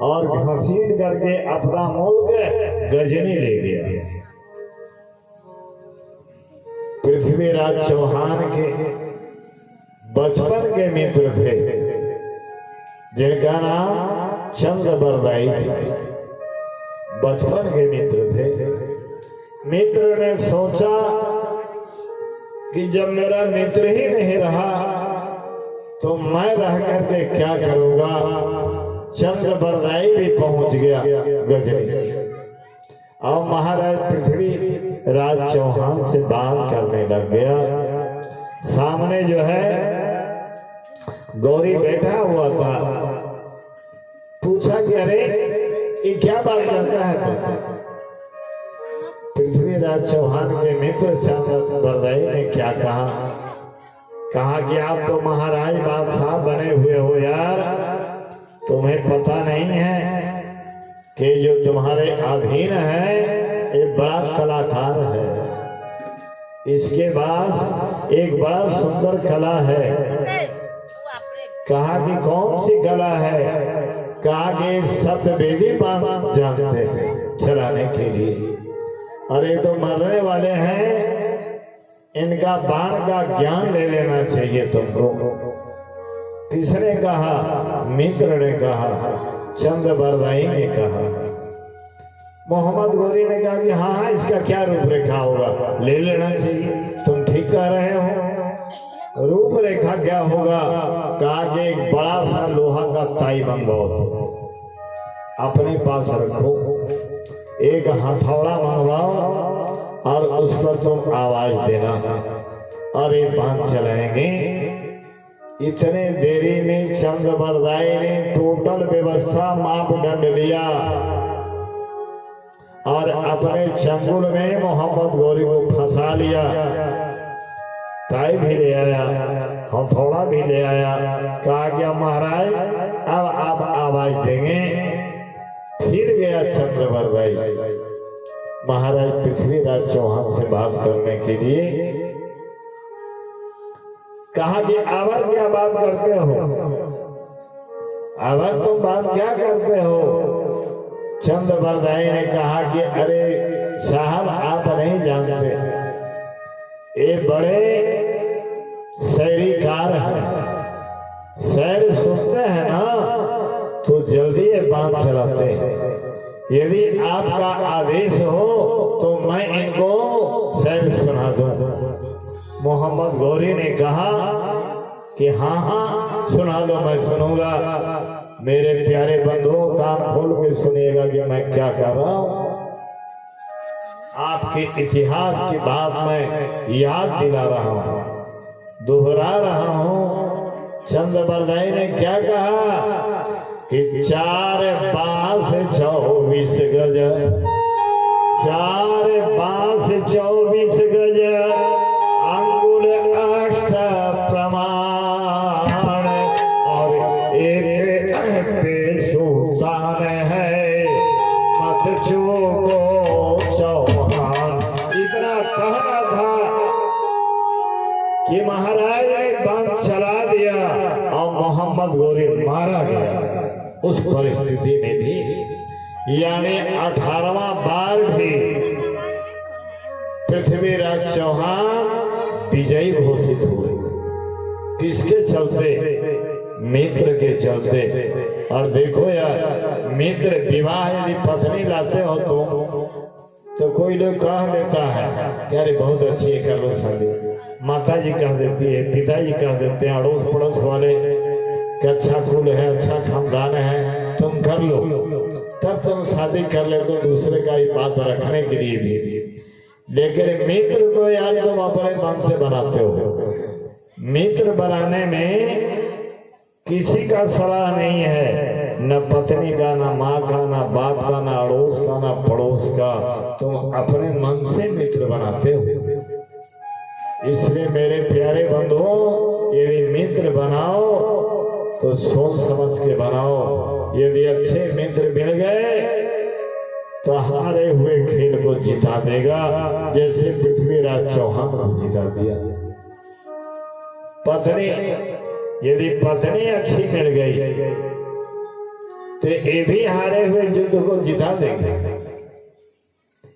और घसीट करके अपना मुल्क गजनी ले गया। पृथ्वीराज चौहान के बचपन के मित्र थे जिनका नाम चंद्रबरदाई थे। बचपन के मित्र थे। मित्र ने सोचा कि जब मेरा मित्र ही नहीं रहा तो मैं रह करके क्या करूंगा। चंद्रबरदाई भी पहुंच गया गजनी और महाराज पृथ्वीराज चौहान से बात करने लग गया। सामने जो है गौरी बैठा हुआ था। पूछा कि अरे ये क्या बात करता है तुम। पृथ्वीराज चौहान के मित्र चंद्रबरदाई ने क्या कहा कि आप तो महाराज बादशाह बने हुए हो यार, तुम्हें पता नहीं है कि जो तुम्हारे अधीन है ये बड़ा कलाकार है। इसके पास एक बड़ा सुंदर कला है। कहा कि कौन सी कला है। कहा कि सप्तवेदी बांध जानते हैं चलाने के लिए। अरे तो मरने वाले हैं, इनका बाण का ज्ञान ले लेना चाहिए तुमको। किसने कहा। मित्र ने कहा, चंद्रबरदाई ने कहा। मोहम्मद गोरी ने कहा कि हाँ इसका क्या रूपरेखा होगा, ले लेना चाहिए, तुम ठीक कह रहे हो। रूपरेखा क्या होगा। कहा कि एक बड़ा सा लोहा का ताई मंगवाओ, अपने पास रखो, एक हथौड़ा मंगवाओ और उस पर तुम आवाज देना और ये बांध चलाएंगे। इतने देरी में चंद्रबरदाई ने टोटल व्यवस्था मापदंड लिया और अपने चंगुल में मोहम्मद गौरी को फंसा लिया। ताई भी ले आया, हथौड़ा भी ले आया। कहा कि महाराज अब आप आवाज देंगे। फिर गया चंद्रबरदाई महाराज पृथ्वीराज चौहान से बात करने के लिए। कहा कि आवर क्या बात करते हो, आवर तुम बात क्या करते हो। चंद्रबरदाई ने कहा कि अरे साहब आप नहीं जानते, ये बड़े शहरीकार हैं, शहर सुनते हैं ना तो जल्दी ये बात चलाते हैं। यदि आपका आदेश हो तो मैं इनको शहर सुना दूं। मोहम्मद गौरी ने कहा कि हाँ सुना दो, मैं सुनूंगा। मेरे प्यारे बंधुओं कान खोल के सुनिएगा कि मैं क्या कर रहा हूं। आपके इतिहास की बात मैं याद दिला रहा हूं, दोहरा रहा हूं। चंद्रबरदाई ने क्या कहा कि 4 बांस 24 गज, 4 बांस 24 गज, अंगुल 8 प्रमाण और एक पे सुल्तान है, मत चूको चौहान। इतना कहना था कि महाराज ने बांध चला दिया और मोहम्मद गोरी मारा गया। उस परिस्थिति में भी यानी 18वां बार भी पृथ्वीराज चौहान विजयी घोषित हुए। किसके चलते। मित्र के चलते। और देखो यार, मित्र विवाह यदि पत्नी लाते हो तो कोई लोग कह देता है कि अरे बहुत अच्छी है, कर लो शादी। माता जी कह देती है, पिताजी कह देते हैं, अड़ोस पड़ोस वाले कि अच्छा कुल है, अच्छा खानदान है, तुम कर लो। तब तुम शादी कर ले तो दूसरे का ही बात रखने के लिए भी। लेकिन मित्र तो यार तुम अपने मन से बनाते हो। मित्र बनाने में किसी का सलाह नहीं है, न पत्नी का, न माँ का, न बाप का, न अड़ोस का, न पड़ोस का। तुम अपने मन से मित्र बनाते हो। इसलिए मेरे प्यारे बंधुओं, यदि मित्र बनाओ तो सोच समझ के बनाओ। यदि अच्छे मित्र मिल गए तो हारे हुए खेल को जिता देगा, जैसे पृथ्वीराज चौहान को जिता दिया। यदि पत्नी अच्छी मिल गई तो ये भी हारे हुए युद्ध को जिता देंगे।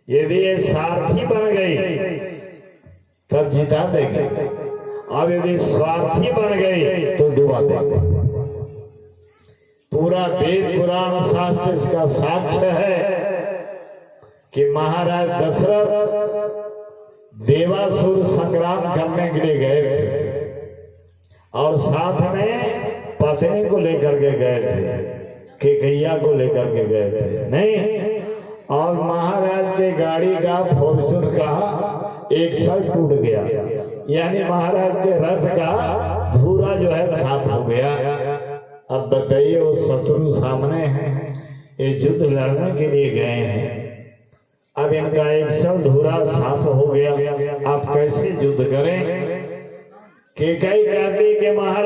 यदि ये सारथी बन गई तब जिता देंगे, अब यदि स्वार्थी बन गई तो डुबा देंगे। पूरा वेद पुराण शास्त्र इसका साक्ष्य है कि महाराज दशरथ देवासुर संग्राम करने के लिए गए थे और साथ में पत्नी को लेकर के गए थे, केकैया को लेकर के गए थे नहीं। और महाराज के गाड़ी का फॉर्चून का एक सर टूट गया, यानी महाराज के रथ का धूरा जो है साफ हो गया। अब बताइए वो शत्रु सामने हैं, ये युद्ध लड़ने के लिए गए हैं, अब इनका एक सर धूरा साफ हो गया, आप कैसे युद्ध करें? केकई कहती कि महाराज